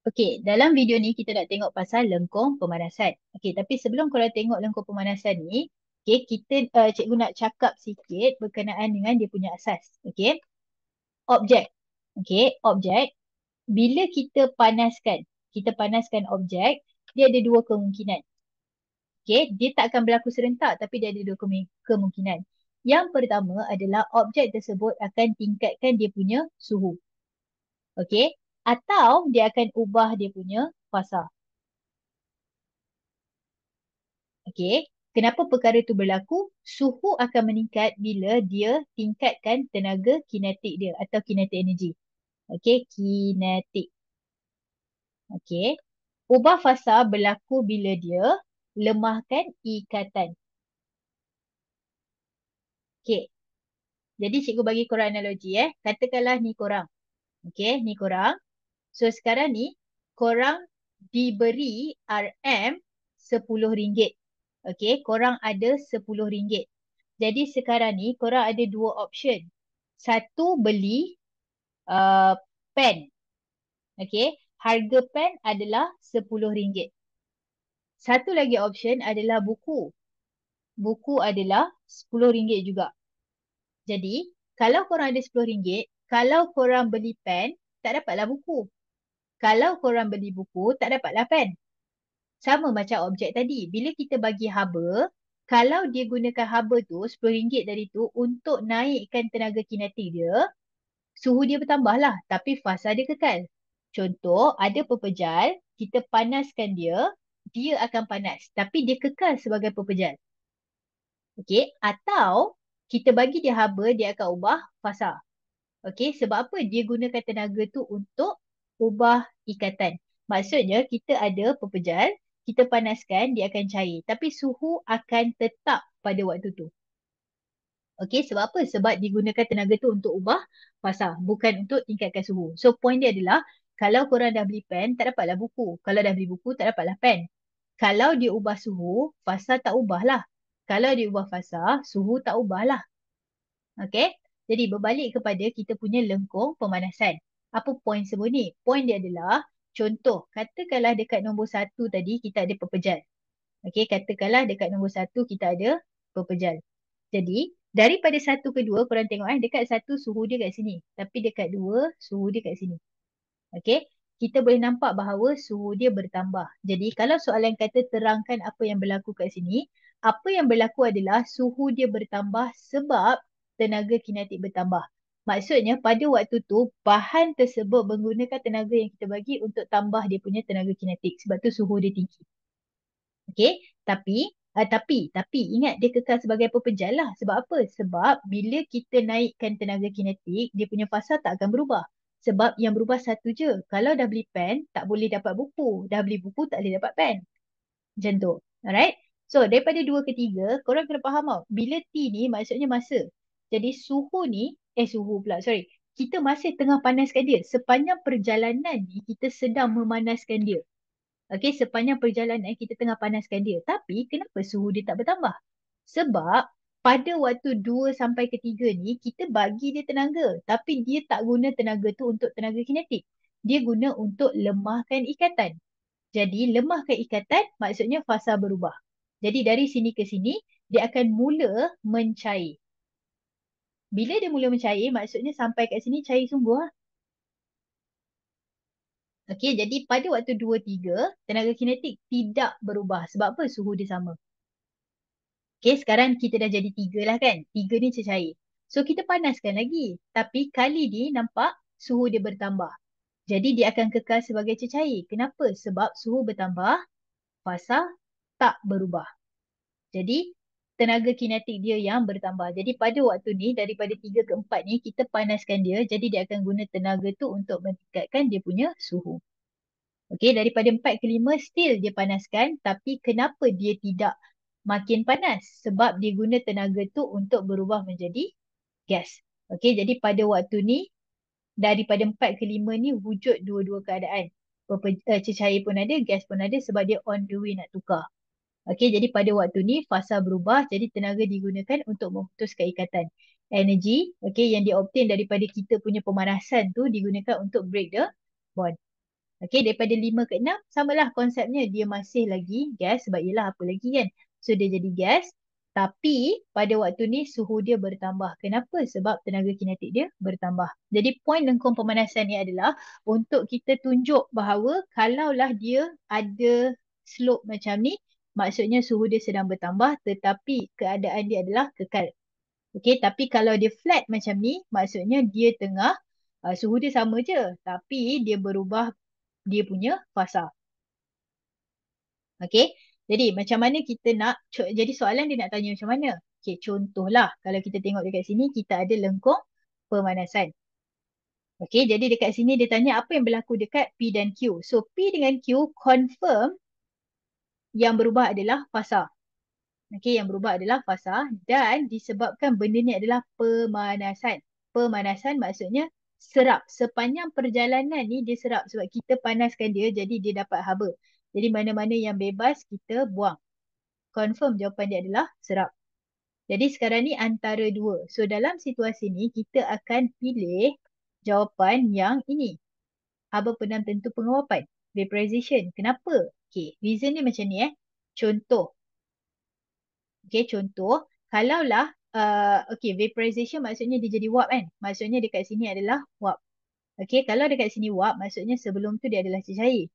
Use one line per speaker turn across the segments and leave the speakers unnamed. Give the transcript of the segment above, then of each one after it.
Okey, dalam video ni kita nak tengok pasal lengkung pemanasan. Okey, tapi sebelum korang tengok lengkung pemanasan ni, okey, cikgu nak cakap sikit berkenaan dengan dia punya asas. Okey, objek. Okey, objek. Bila kita panaskan objek, dia ada dua kemungkinan. Okey, dia tak akan berlaku serentak tapi dia ada dua kemungkinan. Yang pertama adalah objek tersebut akan tingkatkan dia punya suhu. Okey, atau dia akan ubah dia punya fasa. Okey, kenapa perkara itu berlaku? Suhu akan meningkat bila dia tingkatkan tenaga kinetik dia atau kinetik energi. Okey, kinetik. Okey. Ubah fasa berlaku bila dia lemahkan ikatan. Okey. Jadi cikgu bagi korang analogi Katakanlah ni korang. Okey, ni korang. So sekarang ni korang diberi RM10. Okey, korang ada RM10. Jadi sekarang ni korang ada dua option. Satu, beli uh, pen. Okey, harga pen adalah RM10. Satu lagi option adalah buku. Buku adalah RM10 juga. Jadi, kalau korang ada RM10, kalau korang beli pen, tak dapatlah buku. Kalau korang beli buku, tak dapatlah pen. Sama macam objek tadi. Bila kita bagi haba, kalau dia gunakan haba tu, RM10 tadi tu, untuk naikkan tenaga kinetik dia, suhu dia bertambah lah. Tapi fasa dia kekal. Contoh, ada pepejal, kita panaskan dia, dia akan panas. Tapi dia kekal sebagai pepejal. Okey, atau kita bagi dia haba, dia akan ubah fasa. Okey, sebab apa? Dia gunakan tenaga tu untuk ubah ikatan. Maksudnya kita ada pepejal, kita panaskan, dia akan cair. Tapi suhu akan tetap pada waktu tu. Okey, sebab apa? Sebab digunakan tenaga tu untuk ubah fasa, bukan untuk tingkatkan suhu. So, point dia adalah, kalau korang dah beli pen, tak dapatlah buku. Kalau dah beli buku, tak dapatlah pen. Kalau dia ubah suhu, fasa tak ubahlah. Kalau dia ubah fasa, suhu tak ubahlah. Okey? Jadi berbalik kepada kita punya lengkung pemanasan. Apa poin semua ni? Poin dia adalah, contoh, katakanlah dekat nombor 1 tadi kita ada pepejal. Okey, katakanlah dekat nombor 1 kita ada pepejal. Jadi, daripada 1 ke 2, korang tengok dekat 1 suhu dia kat sini. Tapi dekat 2, suhu dia kat sini. Okey, kita boleh nampak bahawa suhu dia bertambah. Jadi, kalau soalan kata terangkan apa yang berlaku kat sini, apa yang berlaku adalah suhu dia bertambah sebab tenaga kinetik bertambah. Maksudnya, pada waktu tu, bahan tersebut menggunakan tenaga yang kita bagi untuk tambah dia punya tenaga kinetik. Sebab tu suhu dia tinggi. Okey, tapi ingat dia kekal sebagai pepejal lah. Sebab apa? Sebab bila kita naikkan tenaga kinetik, dia punya fasa tak akan berubah. Sebab yang berubah satu je. Kalau dah beli pen, tak boleh dapat buku. Dah beli buku, tak boleh dapat pen. Macam tu. Alright? So, daripada 2 ke 3, korang kena faham tau. Bila T ni maksudnya masa. Jadi suhu ni, suhu pula, sorry. Kita masih tengah panaskan dia. Sepanjang perjalanan ni, kita sedang memanaskan dia. Okey, sepanjang perjalanan kita tengah panaskan dia. Tapi kenapa suhu dia tak bertambah? Sebab pada waktu 2 sampai ke 3 ni, kita bagi dia tenaga. Tapi dia tak guna tenaga tu untuk tenaga kinetik. Dia guna untuk lemahkan ikatan. Jadi lemahkan ikatan maksudnya fasa berubah. Jadi dari sini ke sini, dia akan mula mencair. Bila dia mula mencair, maksudnya sampai kat sini cair sungguh lah. Okey, jadi pada waktu 2, 3, tenaga kinetik tidak berubah. Sebab apa? Suhu dia sama. Okey, sekarang kita dah jadi 3 lah kan? 3 ni cecair. So, kita panaskan lagi. Tapi kali ni nampak suhu dia bertambah. Jadi, dia akan kekal sebagai cecair. Kenapa? Sebab suhu bertambah, fasa tak berubah. Jadi, tenaga kinetik dia yang bertambah. Jadi, pada waktu ni, daripada 3 ke 4 ni, kita panaskan dia. Jadi, dia akan guna tenaga tu untuk meningkatkan dia punya suhu. Okey, daripada 4 ke 5 still dia panaskan, tapi kenapa dia tidak makin panas? Sebab dia guna tenaga tu untuk berubah menjadi gas. Okey, jadi pada waktu ni daripada 4 ke 5 ni wujud dua-dua keadaan. Cecair pun ada, gas pun ada sebab dia on the way nak tukar. Okey, jadi pada waktu ni fasa berubah, jadi tenaga digunakan untuk memutuskan ikatan. Energi, okey, yang diobtain daripada kita punya pemanasan tu digunakan untuk break the bond. Okey, daripada 5 ke 6, samalah konsepnya. Dia masih lagi gas sebab yelah apa lagi kan. So, dia jadi gas. Tapi pada waktu ni suhu dia bertambah. Kenapa? Sebab tenaga kinetik dia bertambah. Jadi poin lengkung pemanasan ni adalah untuk kita tunjuk bahawa kalaulah dia ada slope macam ni, maksudnya suhu dia sedang bertambah tetapi keadaan dia adalah kekal. Okey, tapi kalau dia flat macam ni, maksudnya dia tengah suhu dia sama je tapi dia berubah dia punya fasa. Okey. Jadi macam mana kita nak, jadi soalan dia nak tanya macam mana? Okey, contohlah kalau kita tengok dekat sini kita ada lengkung pemanasan. Okey, jadi dekat sini dia tanya apa yang berlaku dekat P dan Q. So P dengan Q confirm yang berubah adalah fasa. Okey, yang berubah adalah fasa dan disebabkan benda ni adalah pemanasan. Pemanasan maksudnya serap. Sepanjang perjalanan ni dia serap sebab kita panaskan dia jadi dia dapat haba. Jadi mana-mana yang bebas kita buang. Confirm jawapan dia adalah serap. Jadi sekarang ni antara dua. So dalam situasi ni kita akan pilih jawapan yang ini. Haba penam tentu penguapan. Vaporization. Kenapa? Okay, reason dia macam ni Contoh. Okay, contoh. Kalaulah, okay, vaporization maksudnya dia jadi wap kan. Maksudnya dekat sini adalah wap. Okay, kalau dekat sini wap, maksudnya sebelum tu dia adalah cecair.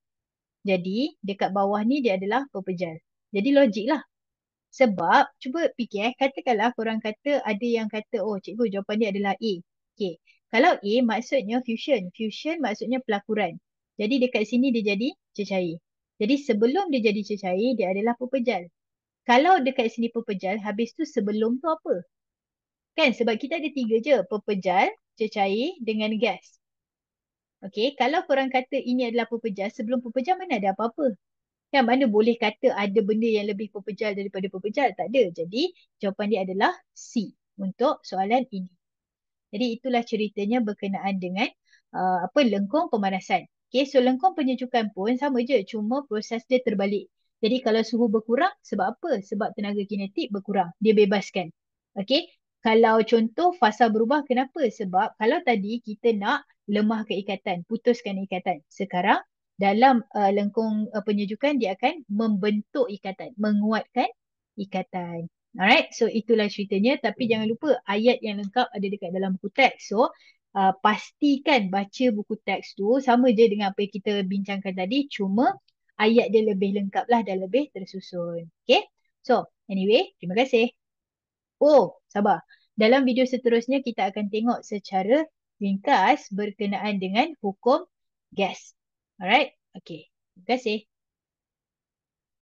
Jadi, dekat bawah ni dia adalah pepejal. Jadi, logik lah. Sebab, cuba fikir katakanlah korang kata, ada yang kata, oh cikgu jawapan dia adalah A. Okay, kalau A maksudnya fusion. Fusion maksudnya pelakuran. Jadi, dekat sini dia jadi cecair. Jadi, sebelum dia jadi cecair, dia adalah pepejal. Kalau dekat sini pepejal, habis tu sebelum tu apa? Kan, sebab kita ada 3 je. Pepejal, cecair dengan gas. Okey, kalau korang kata ini adalah pepejal, sebelum pepejal mana ada apa-apa? Kan mana boleh kata ada benda yang lebih pepejal daripada pepejal? Tak ada. Jadi jawapan dia adalah C untuk soalan ini. Jadi itulah ceritanya berkenaan dengan apa lengkung pemanasan. Okey, so lengkung penyejukan pun sama je, cuma proses dia terbalik. Jadi kalau suhu berkurang, sebab apa? Sebab tenaga kinetik berkurang. Dia bebaskan. Okey, kalau contoh fasa berubah, kenapa? Sebab kalau tadi kita nak lemahkan ikatan, putuskan ikatan. Sekarang dalam lengkung penyejukan dia akan membentuk ikatan, menguatkan ikatan. Alright, so itulah ceritanya. Tapi jangan lupa ayat yang lengkap ada dekat dalam buku teks. So pastikan baca buku teks tu sama je dengan apa yang kita bincangkan tadi. Cuma ayat dia lebih lengkap lah dan lebih tersusun. Okay, so anyway, terima kasih. Oh, sabar. Dalam video seterusnya kita akan tengok secara ringkas berkenaan dengan hukum gas. Alright, okay. Terima kasih.